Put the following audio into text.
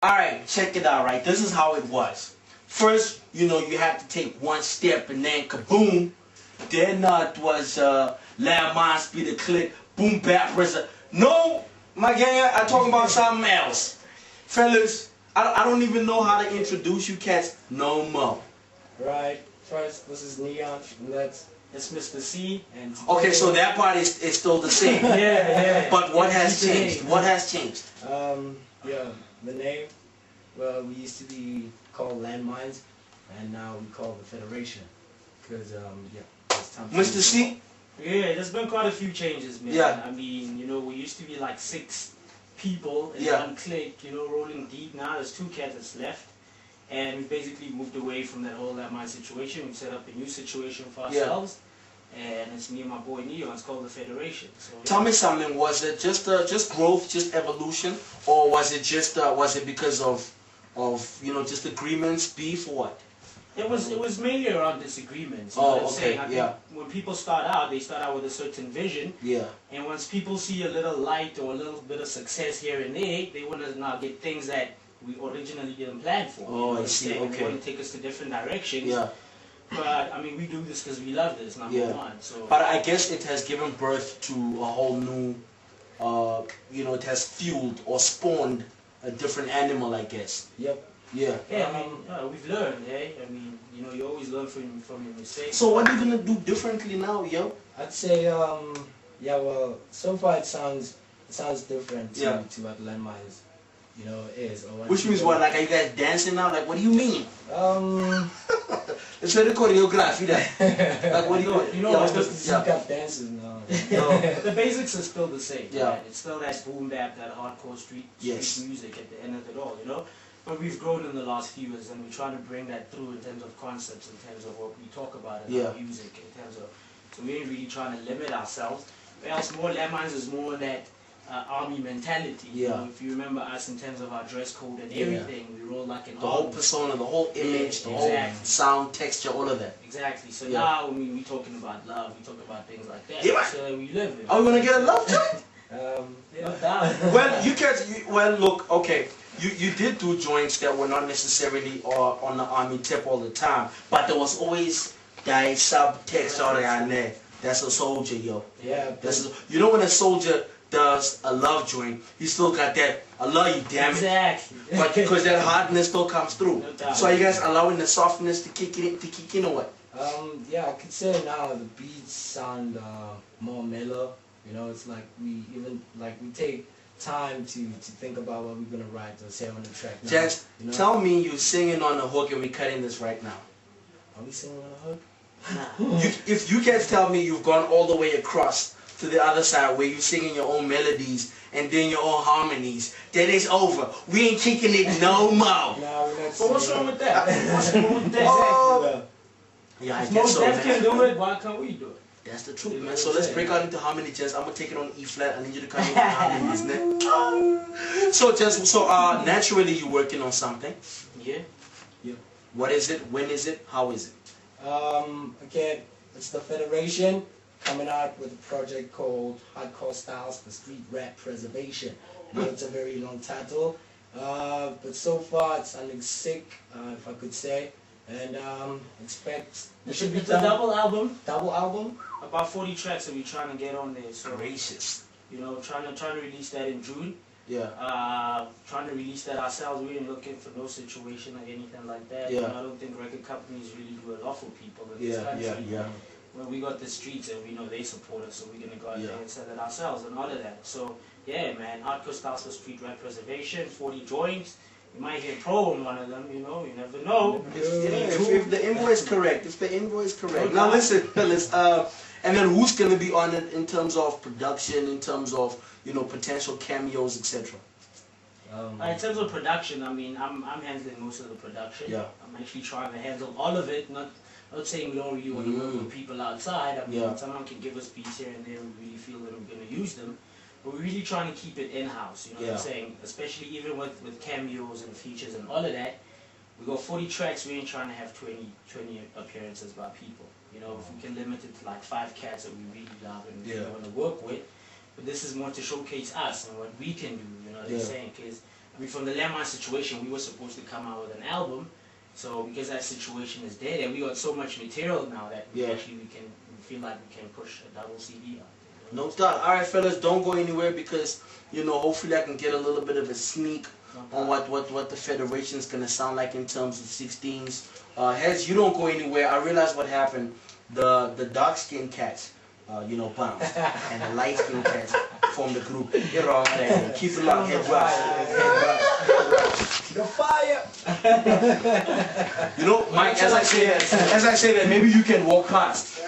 Alright, check it out, right? This is how it was. First, you had to take one step and then kaboom. Then it was Landmine, Speed the Click, Boom Bap, No, my gang, I'm talking about something else. Fellas, I don't even know how to introduce you cats no more. Right, first, this is Neon, and it's Mr. C. And okay, so that part is still the same. yeah. But what has changed? What has changed? Yeah, the name, well, we used to be called Landmines, and now we call the Federation. Because, yeah, it's time to Mr. C? Yeah, there's been quite a few changes, man. Yeah. I mean, we used to be like 6 people in yeah. one clique, rolling deep. Now there's 2 cats that's left. And we basically moved away from that whole Landmine situation. We set up a new situation for ourselves. Yeah. And it's me and my boy Neo. It's called the Federation. So, yeah. Tell me something. Was it just growth, just evolution, or was it just was it because of just agreements, beef, or what? It was mainly around disagreements. You know what I'm saying? I think yeah. when people start out, they start out with a certain vision. Yeah. And once people see a little light or a little bit of success here and there, they want to now get things that we originally didn't plan for. Oh, I see. Okay. They want to take us to different directions. Yeah. But I mean, we do this because we love this, number one. So. But I guess it has given birth to a whole new, it has fueled or spawned a different animal, I guess. Yep. Yeah. Yeah, I mean, we've learned, eh? I mean, you always learn from your mistakes. So what are you gonna do differently now, yo? I'd say, yeah, well, so far it sounds different to what Landmines, is. Or which means what? Like, are you guys dancing now? Like, what do you mean? It's very choreography that. Like, what do you? got dances now. The basics are still the same. Yeah. Right? It's still that boom bap, that hardcore street music at the end of it all, But we've grown in the last few years, and we're trying to bring that through in terms of concepts, in terms of what we talk about in our music, in terms of. So we ain't really trying to limit ourselves. Whereas more Landmines is more that army mentality. Yeah. If you remember us in terms of our dress code and everything, we roll like an the whole persona, the whole image, the whole sound, texture, all of that. Exactly. So now when we talking about love, we talk about things like that. Yeah. So we live it. Are we gonna get a love joint? Well, you guys. Well, look. Okay. You did do joints that were not necessarily on the army tip all the time, but there was always that subtext on there. That's a soldier, yo. Yeah. When a soldier does a love joint, he still got that "I love you, damn it." Exactly. But because that hardness still comes through. No doubt. So are you guys allowing the softness to kick in or what? Yeah, I could say now the beats sound more mellow. It's like we take time to think about what we're gonna write or say on the track. Now, Just tell me you're singing on the hook and we're cutting this right now. Are we singing on the hook? Nah. If you can't tell me you've gone all the way across to the other side where you're singing your own melodies and then your own harmonies, then it's over. We ain't kicking it no more. No, we're not. But what's wrong with that? What's wrong with that? Oh. Yeah, I if guess most so, Def can do it, why can't we do it? That's the truth, man. So let's break out into harmony, Jess. I'm gonna take it on E flat. I need you to come in harmonies, man. So Jess, naturally you're working on something. Yeah. Yeah. What is it? When is it? How is it? Again, it's the Federation coming out with a project called Hardcore Styles for Street Rap Preservation. It's a very long title, but so far it's sounding sick, if I could say. And expect It should be a double album. Double album. About 40 tracks that we're trying to get on there. So Gracious. Trying to release that in June. Yeah. Trying to release that ourselves. We ain't looking for no situation or anything like that. Yeah. I don't think record companies really do a lot for people in this country. Yeah. When we got the streets and we know they support us, so we're gonna go out there and sell it ourselves and all of that. So yeah, man, Hardcore Styles for Street Rap Preservation, 40 joints. You might hear pro on one of them, you never know. If the invoice correct. Now listen, fellas, and then who's gonna be on it in terms of production, in terms of potential cameos, etc. In terms of production, I mean, I'm handling most of the production. Yeah. I'm actually trying to handle all of it. Not saying we don't really want to work with people outside. I mean, someone can give us beats here and there. We really feel that we're gonna use them. But we're really trying to keep it in-house, you know what I'm saying? Especially even with cameos and features and all of that. We got 40 tracks, we ain't trying to have 20 appearances by people. If we can limit it to like 5 cats that we really love and we want to work with. But this is more to showcase us and what we can do, you know what I'm saying? Because, I from the Lemon situation, we were supposed to come out with an album. So because that situation is dead, and we got so much material now that actually we feel like we can push a double CD out. No doubt. All right, fellas, don't go anywhere because hopefully I can get a little bit of a sneak on what the Federation's gonna sound like in terms of 16s. Heads, you don't go anywhere. I realize what happened. The dark skinned cats, bounced, and the light skinned cats formed the group. You're all right. Keep it locked. Head right. The fire. Mike, as I say that, maybe you can walk past.